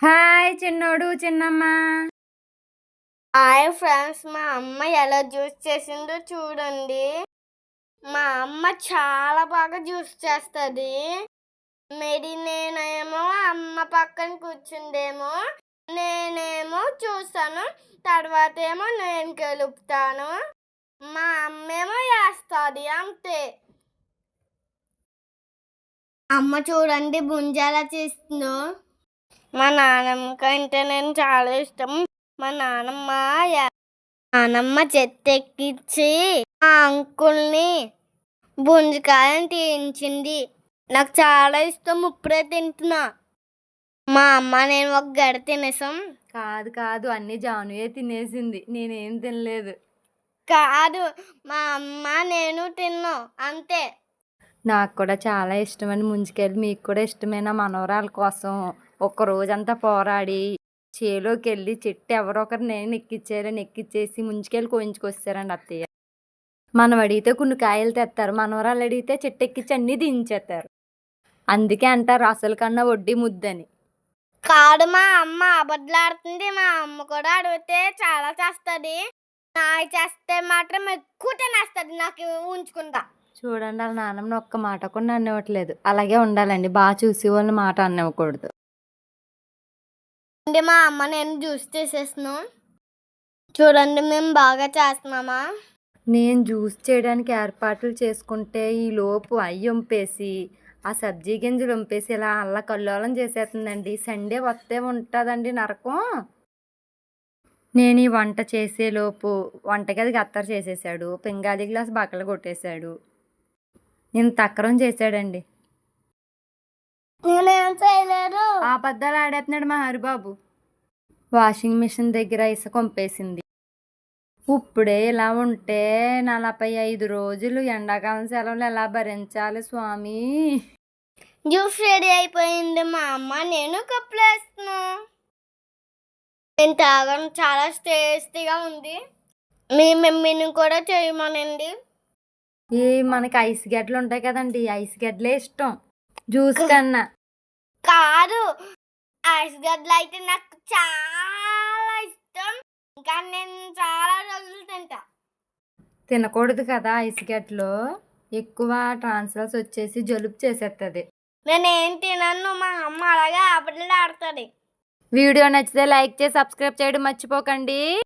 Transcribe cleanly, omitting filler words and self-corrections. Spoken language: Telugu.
హాయ్ చిన్నోడు చిన్నమ్మ. హాయ్ ఫ్రెండ్స్, మా అమ్మ ఎలా జ్యూస్ చేసిందో చూడండి. మా అమ్మ చాలా బాగా జ్యూస్ చేస్తుంది. మరి నేనేమో అమ్మ పక్కన కూర్చుందేమో, నేనేమో చూస్తాను, తర్వాత ఏమో నేను కలుపుతాను, మా అమ్మేమో వేస్తుంది, అంతే. అమ్మ చూడండి బుంజి ఎలా చేస్తుందో. మా నాన్నమ్మ కంటే నేను చాలా ఇష్టం. మా నానమ్మ చెట్టు ఎక్కించి మా అంకుల్ని బుంజికాయని తీయించింది. నాకు చాలా ఇష్టం, ఇప్పుడే తింటున్నా. మా అమ్మ నేను ఒక గడ తినేసాం. కాదు అన్ని జానుయే తినేసింది, నేనేం తినలేదు. కాదు, మా అమ్మ నేను తిన్నాం, అంతే. నాకు కూడా చాలా ఇష్టమని ముంచుకెళ్ళి, మీకు కూడా ఇష్టమైన మనవరాల కోసం ఒక రోజంతా పోరాడి చేలోకి వెళ్ళి చెట్టు ఎవరో ఒకరు నేను ఎక్కిచ్చారని ఎక్కిచ్చేసి ముంచుకెళ్ళి కోయించుకొస్తారండి అత్తయ్య. మనం అడిగితే కొన్ని కాయలు తెస్తారు, మనవరాలు అడిగితే చెట్టు ఎక్కించి అన్నీ దించేస్తారు. అందుకే అంటారు అసలు కన్నా వడ్డీ ముద్దని. కాదు, మా అమ్మ అబద్ధాడుతుంది. మా అమ్మ కూడా అడిగితే చాలా చేస్తుంది, నాకు చేస్తే మాత్రం ఎక్కువ తినేస్తుంది, నాకు ఉంచుకుంటా. చూడండి, వాళ్ళ నాన్నమ్మని ఒక్క మాట కూడా అనివ్వట్లేదు. అలాగే ఉండాలండి, బాగా చూసి వాళ్ళని మాట అనివ్వకూడదు. మా అమ్మ నేను జ్యూస్ చేసేస్తున్నాం. చూడండి, మేము బాగా చేస్తున్నామా. నేను జ్యూస్ చేయడానికి ఏర్పాట్లు చేసుకుంటే ఈ లోపు అయ్యి వంపేసి ఆ సబ్జీ గింజలు వంపేసి ఇలా అల్ల కల్లోలం చేసేస్తుందండి. సండే వస్తే ఉంటుందండి నరకం. నేను ఈ వంట చేసేలోపు వంటగది గత్తర చేసేసాడు, పింగాది గ్లాస్ బట్టలు కొట్టేశాడు, నేను తక్కరం చేశాడండి. నేనేం చేయలేదు. అబద్ధాలు ఆడేస్తున్నాడు మా హరిబాబు. వాషింగ్ మిషన్ దగ్గర ఇసుక వంపేసింది. ఇప్పుడే ఇలా ఉంటే 45 రోజులు ఎండాకాలం సెలవులు ఎలా భరించాలి స్వామి. జ్యూస్ రెడీ అయిపోయింది. మా అమ్మ నేను కప్పులు వేస్తున్నాం. నేను తాగడం చాలా టేస్టీగా ఉంది. మీ మమ్మీని కూడా చేయమనండి. మనకి ఐస్ గడ్డలు ఉంటాయి కదండి, ఐస్ గడ్డలే ఇష్టం జ్యూస్ కన్నా. కాదు, ఐస్ గడ్డలు అయితే నాకు చాలా ఇష్టం. ఇంకా నేను చాలా రోజులు తింటా. తినకూడదు కదా ఐస్ గడ్డలు, ఎక్కువ ట్రాన్స్ఫర్స్ వచ్చేసి జలుబు చేసేస్తుంది. నేనేం తినను, మా అమ్మ అలాగే అబద్ధాలు ఆడుతుంది. వీడియో నచ్చితే లైక్ చేసి సబ్స్క్రైబ్ చేయడం మర్చిపోకండి.